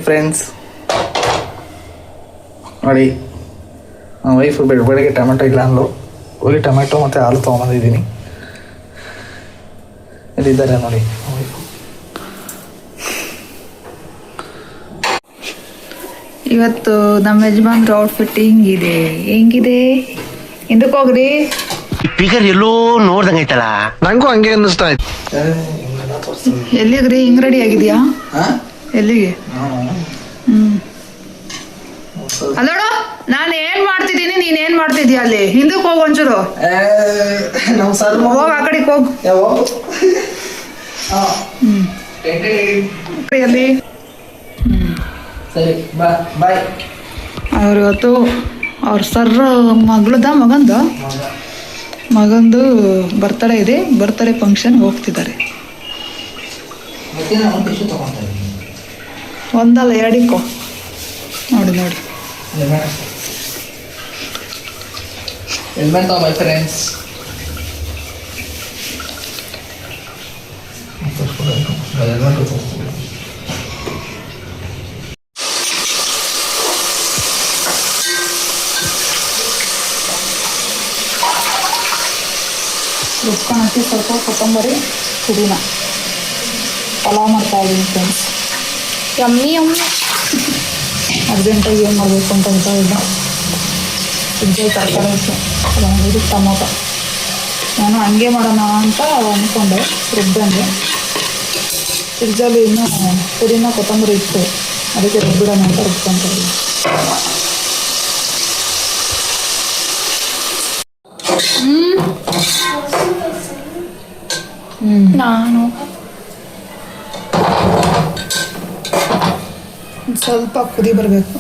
Friends, ನೋಡಿ ನನ್ನ wife ಬೆಳಗ್ಗೆ ಟೊಮೆಟೊ ಇಲ್ಲ ಅಂದ್ಲು. ಹೋಗಿ ಟೊಮೆಟೊ ಮತ್ತು ಹಾಲು ತೊಗೊಂಬಂದಿದ್ದೀನಿ. ಇಲ್ಲಿದ್ದಾರೆ ನೋಡಿ ವೈಫು. ಇವತ್ತು ನಮ್ಮ ಯಜಮಾನ್ರ ಔಟ್ಫಿಟ್ ಹೆಂಗಿದೆ ಹಿಂದಕ್ಕೆ ಹೋಗ್ರಿ. ಫಿಗರ್ ಎಲ್ಲೋ ನೋಡ್ದಂಗೈತಲ್ಲ, ನಂಗೂ ಹಂಗೆ ಅನ್ನಿಸ್ತಾ ಇತ್ತು. ಎಲ್ಲಿಗ್ರಿ ಹಿಂಗ್ ರೆಡಿ ಆಗಿದ್ಯಾ? ಎಲ್ಲಿಗೆ? ಅಲ್ಲೋಡು, ನಾನು ಏನ್ ಮಾಡ್ತಿದ್ದೀನಿ, ನೀನ್ ಏನ್ ಮಾಡ್ತಿದ್ಯಾ? ಅಲ್ಲಿ ಹಿಂದಕ್ಕೆ ಹೋಗ್ ಒಂಚೂರು. ಹೋಗ್ ಆ ಕಡೆಗೆ ಹೋಗ್. ಅಲ್ಲಿ ಸರಿ ಬಾಯ್. ಅವ್ರು ಇವತ್ತು ಅವ್ರ ಸರ್ ಮಗಂದು ಬರ್ತಡೇ ಇದೆ. ಬರ್ತಡೇ ಫಂಕ್ಷನ್ ಹೋಗ್ತಿದ್ದಾರೆ. ಒಂದಲ್ಲ ಎರಡಿಕ್ಕೋ. ನೋಡಿ ಹೆಲ್ಮೆಟ್ ಮೈ ಫ್ರೆಂಡ್ಸ್. ರುಬ್ಕೊಳಕ್ಕೆ ಸ್ವಲ್ಪ ಕೊತ್ತಂಬರಿ, ಪುದೀನ ಪಲಾವ್ ಮಾಡ್ತಾ ಇದ್ದೀನಿ ಫ್ರೆಂಡ್ಸ್. ಯಮ್ಮಿ ಅರ್ಜೆಂಟಾಗಿ ಏನು ಮಾಡಬೇಕು ಅಂತ ಗೊತ್ತಾಗಿಲ್ಲ. ಫ್ರಿಜ್ಜಲ್ಲಿ ತರಕಾರಿ ಇತ್ತು, ಇದು ಟೊಮೊಟೊ. ನಾನು ಹಂಗೆ ಮಾಡೋಣ ಅಂತ ಅಂದ್ಕೊಂಡೆ, ರುಬ್ಬಂಗೆ. ಫ್ರಿಜ್ಜಲ್ಲಿ ಇನ್ನೂ ಪುದೀನ ಕೊತ್ತಂಬರಿ ಇತ್ತು, ಅದಕ್ಕೆ ರುಬ್ಬಿಡೋಣ ಅಂತ ರುಬ್ಕೊಂತಿದ್ದೀನಿ. ನಾನು ಸ್ವಲ್ಪ ಕುದಿ ಬರಬೇಕು,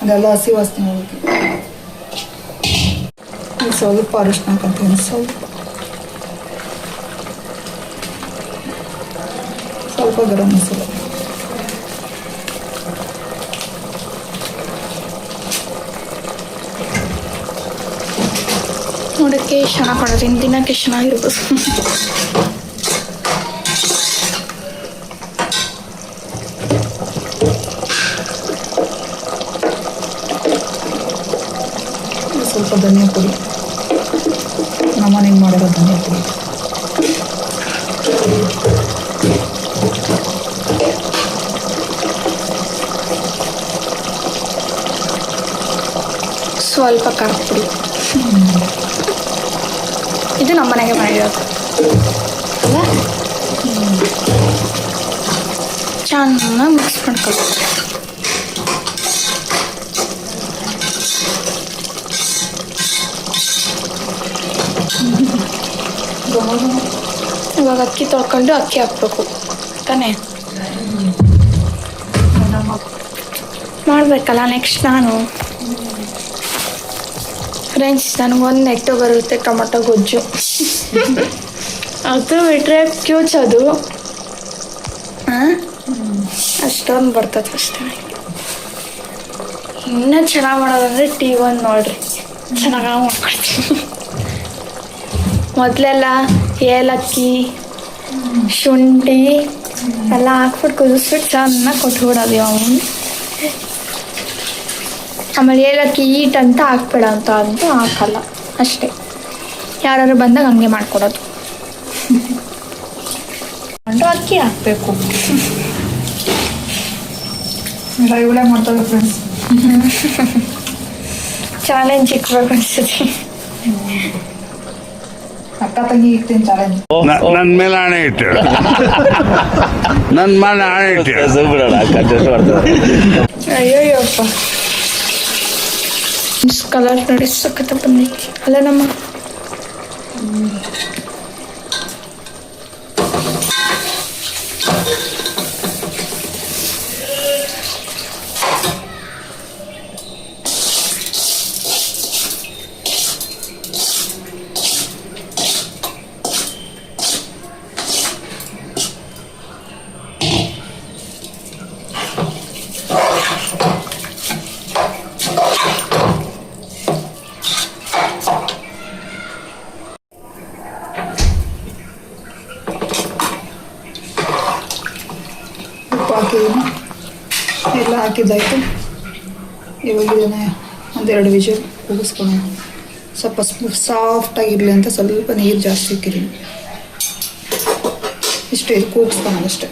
ಅದೆಲ್ಲ ಹಸಿ ವಾಸನೆ ಹೋಗಬೇಕು. ಸ್ವಲ್ಪ ಅರಿಶಿನ ಹಾಕೊಂತೀನಿ, ಸ್ವಲ್ಪ ಗರಂ ಮಸಾಲೆ. ನೋಡೋಕ್ಕೆ ಚೆನ್ನಾಗಿ ಕಾಣೋದು, ತಿನ್ನೋಕ್ಕೆ ಚೆನ್ನಾಗಿರ್ಬೋದು. ಸ್ವಲ್ಪ ಧನಿಯಾ ಪುಡಿ, ನಮ್ಮನೆಗೆ ಮಾಡಿರೋ ಧನಿಯಾ ಪುಡಿ. ಸ್ವಲ್ಪ ಖಾರದ ಪುಡಿ. ಇದು ನಮ್ಮನೆಗೆ ಮಾಡಿರೋದು ಅಲ್ಲ. ಚೆನ್ನಾಗಿ ಮಿಕ್ಸ್ ಮಾಡ್ಕೊಳ್ಬೇಕು. ಇವಾಗ ಅಕ್ಕಿ ತೊಳ್ಕೊಂಡು ಅಕ್ಕಿ ಹಾಕ್ಬೇಕು ತಾನೇ. ಮಾಡಬೇಕಲ್ಲ ನೆಕ್ಸ್ಟ್ ನಾನು. ಫ್ರೆಂಡ್ಸ್, ನನಗೊಂದು ನೆಟ್ಟು ಬರುತ್ತೆ ಟೊಮೊಟೊ ಗೊಜ್ಜು. ಅದು ಬಿಟ್ಟರೆ ಕ್ಯೂಚೋದು ಅಷ್ಟೊಂದು ಬರ್ತದೆ ಅಷ್ಟೇ. ಇನ್ನೂ ಚೆನ್ನಾಗಿ ಮಾಡೋದಂದರೆ TV1 ನೋಡ್ರಿ, ಚೆನ್ನಾಗಿ ಮಾಡ್ಕೊಳ್ತೀನಿ. ಮೊದಲೆಲ್ಲ ಏಲಕ್ಕಿ, ಶುಂಠಿ ಎಲ್ಲ ಹಾಕ್ಬಿಟ್ಟು ಕುದಿಸ್ಬಿಟ್ಟು ಚೆನ್ನಾಗಿ ಕೊಟ್ಬಿಡೋದು ಅವನು. ಆಮೇಲೆ ಏಲಕ್ಕಿ ಈಟ್ ಅಂತ ಹಾಕ್ಬೇಡ ಅಂತೂ ಹಾಕಲ್ಲ ಅಷ್ಟೇ. ಯಾರು ಬಂದಾಗ ಹಂಗೆ ಮಾಡ್ಕೊಡೋದು. ಅಕ್ಕಿ ಹಾಕಬೇಕು. ಇವಳೇ ಮಾಡ್ತಾರೆ ಫ್ರೆಂಡ್ಸ್. ಚಾಲೆಂಜ್ ಇಕ್ಬೇಕು ಅನ್ಸುತ್ತೆ. ಅಕ್ಕ ತಂಗಿ ಇಕ್ತೀನಿ ಚಾಲೆಂಜ್. ನನ್ನ ಮೇಲೆ ಆಣೆ ಇಟ್ಟು, ನನ್ನ ಮೇಲೆ ಆಣೆ ಇಟ್ಟು. ಅಯ್ಯೋಯ್ಯಪ್ಪ, ಕಲರ್ ನೋಡಿ ಸಖತ್ ಬಂದೈತಿ ಅಲ್ಲ ನಮ್ಮ. ಹಾಕಿದ್ದೀನಿ. ಎಲ್ಲ ಹಾಕಿದ್ದಾಯಿತು. ಇವಾಗ ಇದನ್ನು ಒಂದೆರಡು ವಿಷಲ್ ಕೂಗಿಸ್ಕೊಳ್ಳೋಣ. ಸ್ವಲ್ಪ ಸಾಫ್ಟಾಗಿರಲಿ ಅಂತ ಸ್ವಲ್ಪ ನೀರು ಜಾಸ್ತಿ ಇಕ್ಕಿದ್ದೀನಿ. ಇಷ್ಟು ಇದು ಕೂಗಿಸ್ಕೊಳ್ಳೋದಷ್ಟೇ.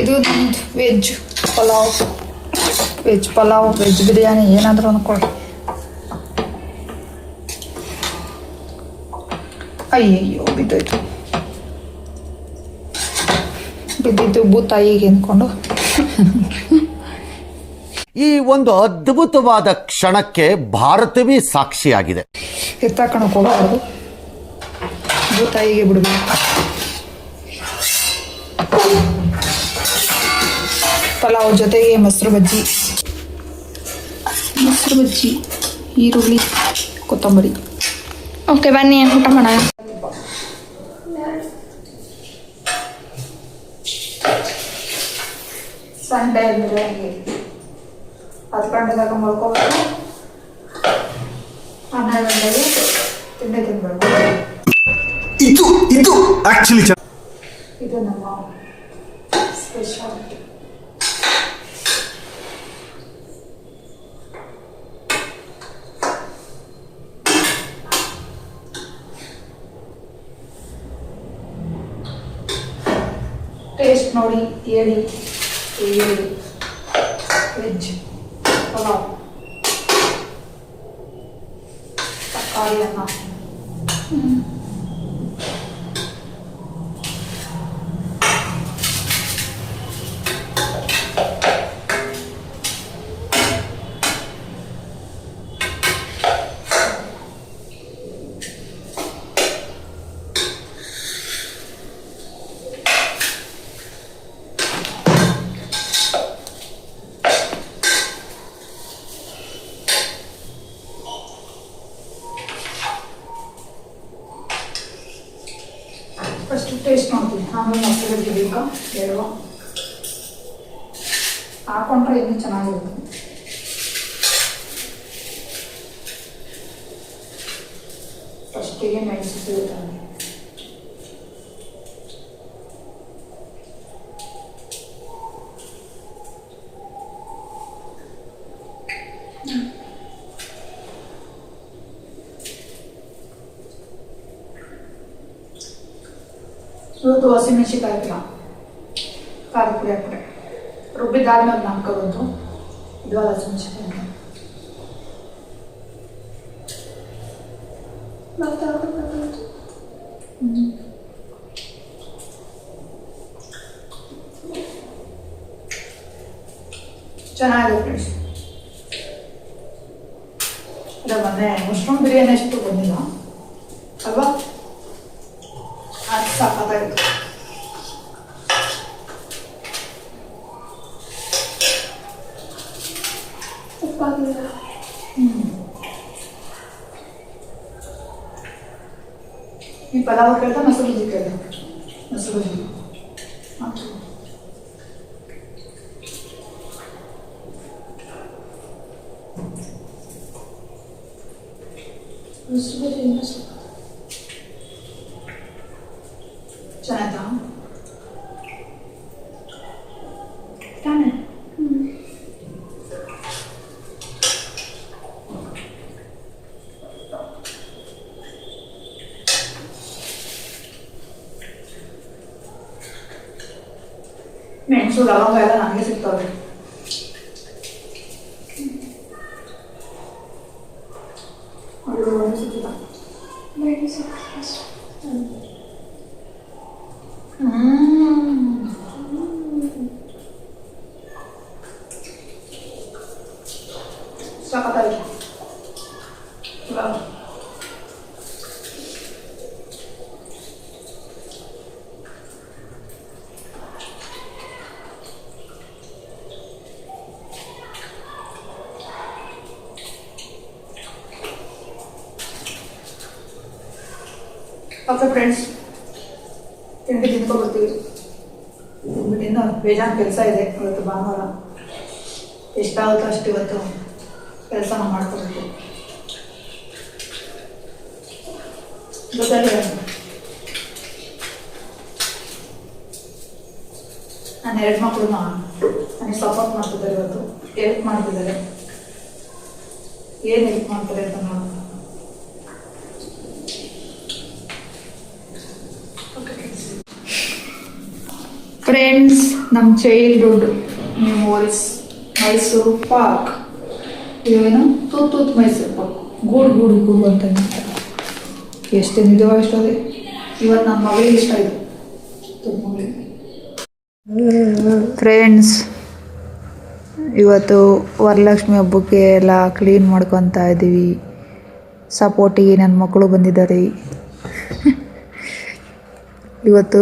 ಇದು ನಮ್ಮದು ವೆಜ್ ಪಲಾವ್, ವೆಜ್ ಬಿರಿಯಾನಿ ಏನಾದರೂ ಅಂದ್ಕೊಳ್ಳಿ. ಅಯ್ಯಯ್ಯೋ ಬಿದ್ದೋಯ್ತು. ಬಿದ್ದಿದ್ದು ಭೂತಾಯಿಗೆ ಅಂದ್ಕೊಂಡು ಈ ಒಂದು ಅದ್ಭುತವಾದ ಕ್ಷಣಕ್ಕೆ ಭಾರತವೇ ಸಾಕ್ಷಿಯಾಗಿದೆ. ಎತ್ತಾಕಣಕ್ಕೆ ಹೋಗಬಾರ್ದು, ಭೂತಾಯಿಗೆ ಬಿಡಬೇಕು. ಪಲಾವ್ ಜೊತೆಗೆ ಮೊಸರು ಬಜ್ಜಿ, ಈರುಳ್ಳಿ, ಕೊತ್ತಂಬರಿ. ಓಕೆ ಬನ್ನಿ ಊಟ ಮಾಡೋಣ. ಸಂಡೇ ಅಂದರೆ ಹಂಗೆ 10 ಗಂಟೆದಾಗ ಮಲ್ಕೋಬೇಕು, 12 ಗಂಟೆಗೆ ತಿಂಡಿ ತಿನ್ಬೇಕು. ಇದು ಆಕ್ಚುಲಿ ಇದು ನಮ್ಮ ಸ್ಪೆಷಾಲಿಟಿ. ಟೇಸ್ಟ್ ನೋಡಿ ಹೇಳಿ. ವೆಜ್ ಪಲಾವ್, ತರಕಾರಿ ಅನ್ನ. ಫಸ್ಟ್ ಟೇಸ್ಟ್ ನೋಡ್ತೀನಿ, ಆಮೇಲೆ ಮೊಸರು ಬೇಕಾ ಬೇಡವಾ ಹಾಕೊಂಡ್ರೆ ಇನ್ನೂ ಚೆನ್ನಾಗಿರುತ್ತೆ. ಫಸ್ಟಿಗೆ ಮೆಣಸು ಸಿಗುತ್ತಾನೆ. ಇವತ್ತು ಹಸಿಮೆಣಸಿಕಾಯಿ ಹಾಕಿಲ್ಲ, ಖಾರ ಪುಡಿ ಹಾಕ್ಬಿಟ್ಟೆ. ರುಬ್ಬಿದ್ದಾದ್ಮೇಲೆ ಹಾಕೋದು. ಇದು ಹಸಿಮೆಣಸಿಕಾಯಿ ಚೆನ್ನಾಗಿದೆ ಫ್ರೆಂಡ್ಸ್. ಅದ ಮೊನ್ನೆ ಮಶ್ರೂಮ್ ಬಿರಿಯಾನಿ ಅಷ್ಟು ಬಂದಿಲ್ಲ ಅಲ್ವಾ? ಅದು ಸಾಕಾಗಿತ್ತು. ಈ ಪಲಾವ್ ಕೇಳ್ತಾ ಮೊಸರು ಬಜ್ಜಿ ಕೇಳ್ದೆ. ಮೊಸರು ಬಜ್ಜಿ ಚೆನ್ನಾಯ್ತಾ? ತಾನೆ ಮೆಣಸು ಲವಂಗ ಎಲ್ಲ ನನಗೆ ಸಿಗ್ತವೆ. ಸಿಕ್ಕಿಲ್ಲ. ಸಖತ್ತಾಗಿದೆ. ಓಕೆ ಫ್ರೆಂಡ್ಸ್, ತಿಂಡಿ ತಿನ್ಕೊ ಬರ್ತೀವಿ. ಇನ್ನು ಬೇಜಾನ್ ಕೆಲಸ ಇದೆ ಇವತ್ತು ಭಾನುವಾರ. ಎಷ್ಟಾಗುತ್ತೋ ಅಷ್ಟು ಇವತ್ತು ಕೆಲಸನ ಮಾಡ್ಕೊಬೇಕು. ಜೊತೆಗೆ ನನ್ನ 2 ಮಕ್ಕಳು ನನಗೆ ಸಪೋರ್ಟ್ ಮಾಡ್ತಿದ್ದಾರೆ, ಇವತ್ತು ಹೆಲ್ಪ್ ಮಾಡ್ತಿದ್ದಾರೆ. ಏನು ಹೆಲ್ಪ್ ಮಾಡ್ತಾರೆ ಅಂತ ನೋಡೋಣ. ಫ್ರೆಂಡ್ಸ್, ನಮ್ಮ ಚೈಲ್ಡ್ಹುಡ್ ಮೆಮೊರೀಸ್ ಮೈಸೂರು ಪಾಕ್. ಇವೇನು ತೂತ್ ಮೈಸೂರು ಪಾಕ್, ಗೂಡು ಅಂತ ಎಷ್ಟು ನಿಜವಾಗ ಇಷ್ಟ ಅದೇ. ಇವತ್ತು ನನ್ನ ಮಗಳಿಗೆ ಇಷ್ಟ ಇದೆ, ಮಗಳಿಗೆ. ಫ್ರೆಂಡ್ಸ್, ಇವತ್ತು ವರಲಕ್ಷ್ಮಿ ಹಬ್ಬಕ್ಕೆ ಎಲ್ಲ ಕ್ಲೀನ್ ಮಾಡ್ಕೊತಾ ಇದ್ದೀವಿ. ಸಪೋರ್ಟಿಗೆ ನನ್ನ ಮಕ್ಕಳು ಬಂದಿದ್ದಾರೆ. ಇವತ್ತು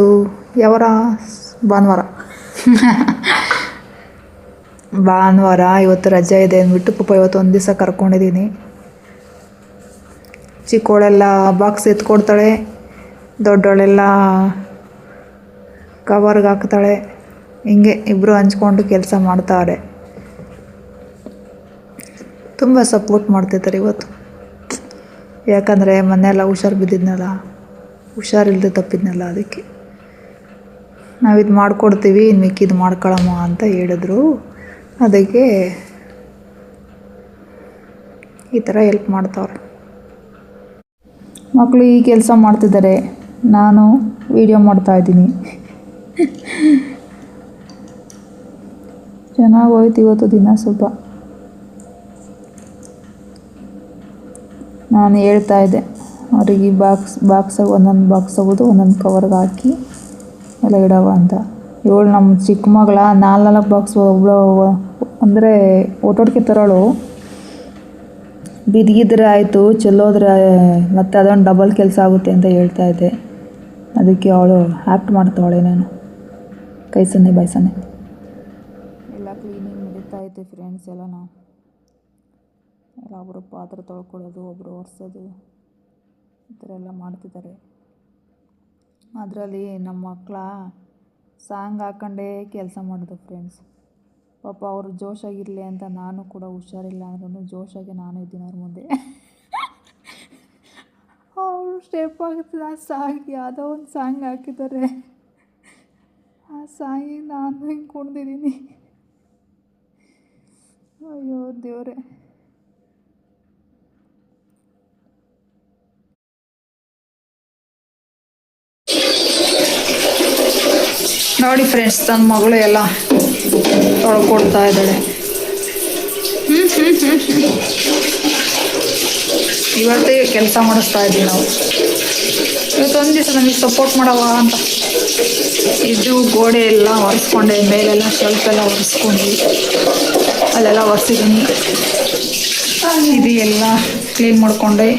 ಯಾವಾರ ಭಾನುವಾರ ಇವತ್ತು ರಜೆ ಇದೆ ಅಂದ್ಬಿಟ್ಟು ಪಾಪ ಇವತ್ತು ಒಂದು ದಿವಸ ಕರ್ಕೊಂಡಿದ್ದೀನಿ. ಚಿಕ್ಕವಳೆಲ್ಲ ಬಾಕ್ಸ್ ಎತ್ಕೊಡ್ತಾಳೆ, ದೊಡ್ಡವಳೆಲ್ಲ ಕವರ್ಗೆ ಹಾಕ್ತಾಳೆ. ಹಿಂಗೆ ಇಬ್ಬರು ಹಂಚ್ಕೊಂಡು ಕೆಲಸ ಮಾಡ್ತಾವ್ರೆ. ತುಂಬ ಸಪೋರ್ಟ್ ಮಾಡ್ತಿದ್ದಾರೆ ಇವತ್ತು. ಯಾಕಂದರೆ ಮೊನ್ನೆಲ್ಲ ಹುಷಾರಿಲ್ಲದೆ ತಪ್ಪಿದ್ನಲ್ಲ, ಅದಕ್ಕೆ ನಾವಿದು ಮಾಡಿಕೊಡ್ತೀವಿ, ಇನ್ನು ಮಿಕ್ಕಿದು ಮಾಡ್ಕೊಳಮ್ಮ ಅಂತ ಹೇಳಿದ್ರು. ಅದಕ್ಕೆ ಈ ಥರ ಹೆಲ್ಪ್ ಮಾಡ್ತಾವ್ರೆ. ಮಕ್ಕಳು ಈ ಕೆಲಸ ಮಾಡ್ತಿದ್ದಾರೆ, ನಾನು ವಿಡಿಯೋ ಮಾಡ್ತಾಯಿದ್ದೀನಿ. ಚೆನ್ನಾಗಿ ಹೋಯ್ತು ಇವತ್ತು ದಿನ. ಸ್ವಲ್ಪ ನಾನು ಹೇಳ್ತಾ ಇದ್ದೆ ಅವರಿಗೆ, ಬಾಕ್ಸಾಗ ಒಂದೊಂದು ಬಾಕ್ಸ್ ಆಗೋದು ಒಂದೊಂದು ಕವರ್ಗೆ ಹಾಕಿ ಎಲ್ಲ ಇಡವ ಅಂತ. ಇವಳು ನಮ್ಮ ಚಿಕ್ಕ ಮಗಳ 4 ಬಾಕ್ಸ್ ಒಬ್ಬಳು ಅಂದರೆ ಓಟೋಡ್ಕೆ ತರೋಳು. ಬಿದ್ದಿದ್ರೆ ಆಯಿತು, ಚೆಲ್ಲೋದ್ರೆ ಮತ್ತೆ ಅದೊಂದು ಡಬಲ್ ಕೆಲಸ ಆಗುತ್ತೆ ಅಂತ ಹೇಳ್ತಾ ಇದ್ದೆ. ಅದಕ್ಕೆ ಅವಳು ಆ್ಯಕ್ಟ್ ಮಾಡ್ತಾವಳೆ, ನಾನು ಕೈ ಸನ್ನೆ ಬಾಯಿ ಸನ್ನೆ ಎಲ್ಲ ಕ್ಲೀನಿಂಗ್ ನಡೀತಾ ಐತೆ ಫ್ರೆಂಡ್ಸ್. ಎಲ್ಲ ಒಬ್ಬರು ಪಾತ್ರೆ ತೊಳ್ಕೊಳ್ಳೋದು, ಒಬ್ಬರು ಒರೆಸೋದು, ಈ ಥರ ಎಲ್ಲ ಮಾಡ್ತಿದ್ದಾರೆ. ಅದರಲ್ಲಿ ನಮ್ಮ ಮಕ್ಕಳ ಸಾಂಗ್ ಹಾಕ್ಕೊಂಡೇ ಕೆಲಸ ಮಾಡೋದು ಫ್ರೆಂಡ್ಸ್. ಪಾಪ ಅವರು ಜೋಶಾಗಿರಲಿ ಅಂತ ನಾನು ಕೂಡ ಹುಷಾರಿಲ್ಲ ಅಂದ್ರೂ ಜೋಶಾಗಿ ನಾನು ಇದ್ದೀನಿ ಅವ್ರ ಮುಂದೆ. ಅವರು ಸ್ಟೆಪ್ ಆಗುತ್ತದೆ ಆ ಸಾಂಗ್, ಯಾವುದೋ ಒಂದು ಸಾಂಗ್ ಹಾಕಿದ್ದಾರೆ, ಆ ಸಾಂಗಿಗೆ ನಾನು ಹಿಂಗೆ ಕುಣ್ದಿದ್ದೀನಿ. ಅಯ್ಯೋ ದೇವರೇ. ನೋಡಿ ಫ್ರೆಂಡ್ಸ್, ನನ್ನ ಮಗಳು ಎಲ್ಲ ತೊಳ್ಕೊಡ್ತಾ ಇದ್ದಾಳೆ. ಇವತ್ತೇ ಕೆಲಸ ಮಾಡಿಸ್ತಾ ಇದ್ದೀವಿ ನಾವು. ಇವತ್ತೊಂದು ದಿವಸ ನಮಗೆ ಸಪೋರ್ಟ್ ಮಾಡವ ಅಂತ ಇದು ಗೋಡೆ ಎಲ್ಲ ಒರೆಸ್ಕೊಂಡೆ, ಮೇಲೆಲ್ಲ ಶೆಲ್ಫ್ ಎಲ್ಲ ಒರೆಸ್ಕೊಂಡು ಅಲ್ಲೆಲ್ಲ ಒರೆಸಿದ್ದೀನಿ. ಇದು ಎಲ್ಲ ಕ್ಲೀನ್ ಮಾಡಿಕೊಂಡೆ,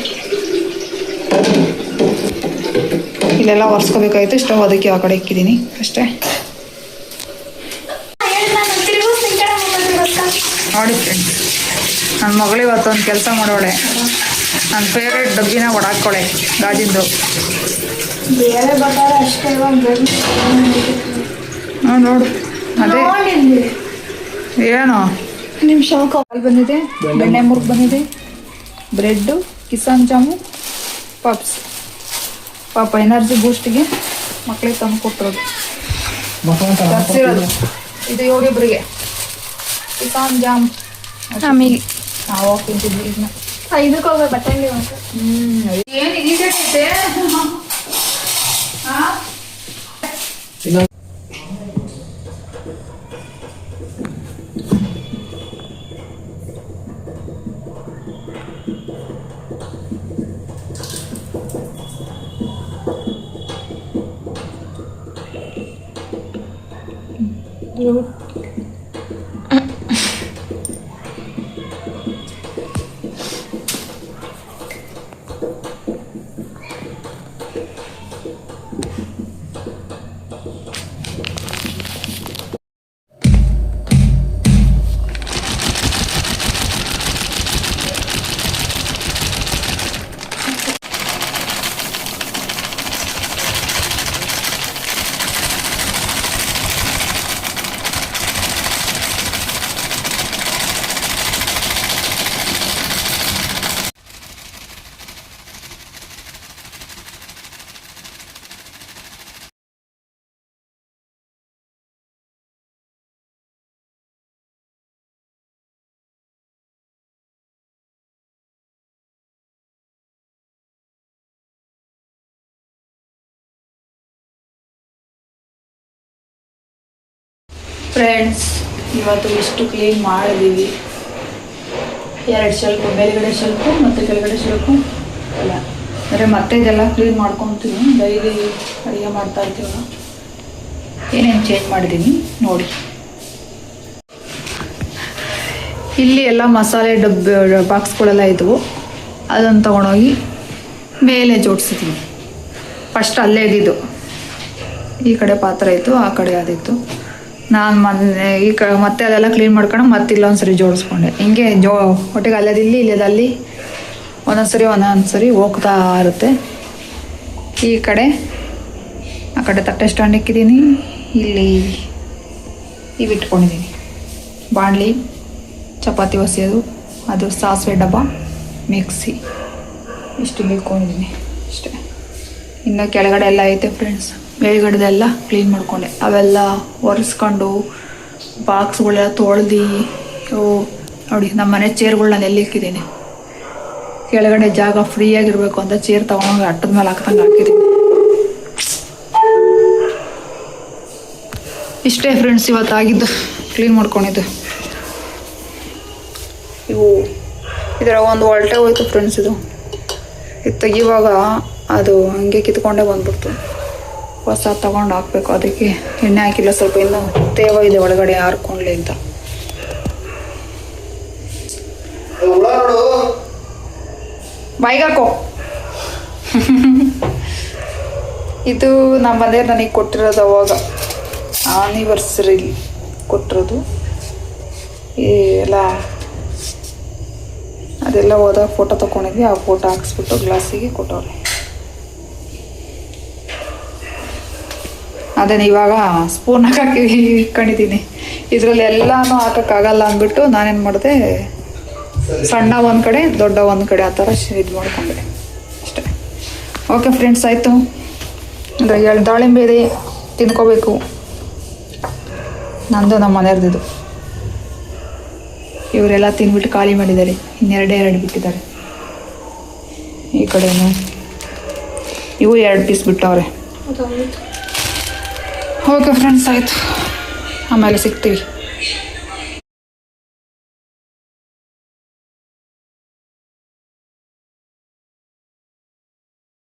ಇಲ್ಲೆಲ್ಲ ಒರೆಸ್ಕೋಬೇಕಾಯ್ತು. ಸ್ಟವ್ ಅದಕ್ಕೆ ಆ ಕಡೆ ಇಕ್ಕಿದ್ದೀನಿ ಅಷ್ಟೇ. ನೋಡಿ ಫ್ರೆಂಡ್ಸ್, ನನ್ನ ಮಗಳು ಇವತ್ತೊಂದು ಕೆಲಸ ಮಾಡೋಳೆ. ನನ್ನ ಫೇವ್ರೇಟ್ ಡಬ್ಬಿನ ಒಡಾಕೊಳ್ಳೆ ಗಾಜಿಂದು. ನೋಡು ಅದೇ ಏನು ಹಾಲು ಬಂದಿದೆ, ಬೆಣ್ಣೆ ಮುರ್ಗ್ ಬಂದಿದೆ, ಬ್ರೆಡ್ಡು, ಕಿಸಾನ್ ಜಾಮು, ಪಪ್ಸ್. ಪಾಪ ಎನರ್ಜಿ ಬೂಸ್ಟಿಗೆ ಮಕ್ಕಳಿಗೆ ತಂದು ಕೊಟ್ಟಿರೋದು, ತರಿಸಿರೋದು. ಇದು ಯೋಗಿಬ್ರಿಗೆ ಕಿಸಾನ್ ಜಾಮ್. ಆಮೇಲೆ ನಾವು ತಿಂತಿದ್ವಿ ಇದನ್ನ. ಇದಕ್ಕೆ ಹೋಗೋ ಬಟ್ಟಂಗಿ ಏನು ಇದೀಗೈತೆ. ಫ್ರೆಂಡ್ಸ್, ಇವತ್ತು ಇಷ್ಟು ಕ್ಲೀನ್ ಮಾಡಿದ್ದೀವಿ. 2 ಶೆಲ್ಫು, ಮೇಲ್ಗಡೆ ಶೆಲ್ಫು ಮತ್ತು ಕೆಳಗಡೆ ಶೆಲ್ಫು ಎಲ್ಲ. ಅಂದರೆ ಮತ್ತೆ ಇದೆಲ್ಲ ಕ್ಲೀನ್ ಮಾಡ್ಕೊತೀವಿ. ಡೈಲಿ ಅಡುಗೆ ಮಾಡ್ತಾ ಇರ್ತೀವಲ್ಲ, ಏನೇನು ಚೇಂಜ್ ಮಾಡಿದ್ದೀನಿ ನೋಡಿ. ಇಲ್ಲಿ ಎಲ್ಲ ಮಸಾಲೆ ಬಾಕ್ಸ್ಗಳೆಲ್ಲ ಇದ್ವು, ಅದನ್ನು ತೊಗೊಂಡೋಗಿ ಮೇಲೆ ಜೋಡಿಸಿದ್ವಿ. ಫಸ್ಟ್ ಅಲ್ಲೇ ಇದ್ದಿದ್ದು, ಈ ಕಡೆ ಪಾತ್ರೆ ಇತ್ತು, ಆ ಕಡೆ ಅದಿತ್ತು. ನಾನು ಈ ಕಡೆ ಮತ್ತೆ ಅದೆಲ್ಲ ಕ್ಲೀನ್ ಮಾಡ್ಕೊಂಡು ಮತ್ತೆ ಇಲ್ಲೊಂದ್ಸರಿ ಜೋಡಿಸ್ಕೊಂಡೆ. ಹಿಂಗೆ ಒಟ್ಟಿಗೆ ಅಲ್ಲದಿಲ್ಲಿ ಇಲ್ಲದಲ್ಲಿ ಒಂದೊಂದ್ಸರಿ ಹೋಗ್ತಾ ಇರುತ್ತೆ. ಈ ಕಡೆ ಆ ಕಡೆ ತಟ್ಟೆ ಸ್ಟ್ಯಾಂಡ್ ಇಕ್ಕಿದ್ದೀನಿ, ಇಲ್ಲಿ ಇವಿಟ್ಕೊಂಡಿದ್ದೀನಿ. ಬಾಣಲಿ, ಚಪಾತಿ ಒಸೆಯೋದು, ಅದು ಸಾಸಿವೆ ಡಬ್ಬ, ಮಿಕ್ಸಿ, ಇಷ್ಟು ಇಟ್ಕೊಂಡಿದ್ದೀನಿ ಅಷ್ಟೇ. ಇನ್ನು ಕೆಳಗಡೆ ಎಲ್ಲ ಐತೆ ಫ್ರೆಂಡ್ಸ್. ಮೇಲ್ಗಡೆದೆಲ್ಲ ಕ್ಲೀನ್ ಮಾಡಿಕೊಂಡೆ, ಅವೆಲ್ಲ ಒರೆಸ್ಕೊಂಡು ಬಾಕ್ಸ್ಗಳೆಲ್ಲ ತೊಳ್ದು. ನೋಡಿ, ನಮ್ಮ ಮನೆ ಚೇರ್ಗಳನ್ನ ಎಲ್ಲಿಕ್ಕಿದ್ದೀನಿ. ಕೆಳಗಡೆ ಜಾಗ ಫ್ರೀಯಾಗಿರಬೇಕು ಅಂತ ಚೇರ್ ತೊಗೊಂಡೋಗಿ ಅಟ್ಟದ ಮೇಲೆ ಹಾಕ್ದಂಗೆ ಹಾಕಿದ್ದೀನಿ. ಇಷ್ಟೇ ಫ್ರೆಂಡ್ಸ್ ಇವತ್ತಾಗಿದ್ದು ಕ್ಲೀನ್ ಮಾಡ್ಕೊಂಡಿದ್ದು. ಇದರ ಒಂದು ಒಲ್ಟೆ ಹೋಯ್ತು ಫ್ರೆಂಡ್ಸ್. ಇದು ತೆಗಿವಾಗ ಅದು ಹಂಗೆ ಕಿತ್ಕೊಂಡೇ ಬಂದ್ಬಿಡ್ತು. ಹೊಸ ತಗೊಂಡು ಹಾಕ್ಬೇಕು, ಅದಕ್ಕೆ ಎಣ್ಣೆ ಹಾಕಿಲ್ಲ, ಸ್ವಲ್ಪ ಇನ್ನೂ ತೇವ ಇದೆ ಒಳಗಡೆ ಹಾರ್ಕೊಂಡ್ಲಿ ಅಂತ. ಬಾಯ್ಗಾಕೋ. ಇದು ನಮ್ಮ ಮನೆಯವ್ರು ನನಗೆ ಕೊಟ್ಟಿರೋದು, ಅವಾಗ ಆನಿವರ್ಸರಿಲಿ ಕೊಟ್ಟಿರೋದು. ಎಲ್ಲ ಅದೆಲ್ಲ ಹೋದಾಗ ಫೋಟೋ ತೊಗೊಂಡಿದ್ವಿ, ಆ ಫೋಟೋ ಹಾಕ್ಸ್ಬಿಟ್ಟು ಗ್ಲಾಸಿಗೆ ಕೊಟ್ಟವ್ರೆ. ಅದನ್ನು ಇವಾಗ ಸ್ಪೂನ್ ಹಾಕಿ ಇಟ್ಕೊಂಡಿದ್ದೀನಿ. ಇದರಲ್ಲಿ ಎಲ್ಲನೂ ಹಾಕೋಕ್ಕಾಗಲ್ಲ ಅಂದ್ಬಿಟ್ಟು ನಾನೇನು ಮಾಡಿದೆ, ಸಣ್ಣ ಒಂದು ಕಡೆ ದೊಡ್ಡ ಒಂದು ಕಡೆ ಆ ಥರ ಇದು ಮಾಡ್ಕೊಂಡೆ ಅಷ್ಟೇ. ಓಕೆ ಫ್ರೆಂಡ್ಸ್, ಆಯಿತು. ಅಂದರೆ 2 ದಾಳಿಂಬೆ ಇದೆ, ತಿನ್ಕೋಬೇಕು. ನಂದು ನಮ್ಮ ಮನೆಯವ್ರದ್ದು. ಇವರೆಲ್ಲ ತಿನ್ಬಿಟ್ಟು ಖಾಲಿ ಮಾಡಿದ್ದಾರೆ, ಇನ್ನೆರಡು ಬಿಟ್ಟಿದ್ದಾರೆ. ಈ ಕಡೆನೂ ಇವು 2 ಪೀಸ್ ಬಿಟ್ಟವ್ರೆ. ಓಕೆ ಫ್ರೆಂಡ್ಸ್, ಆಯಿತು, ಆಮೇಲೆ ಸಿಗ್ತೀವಿ.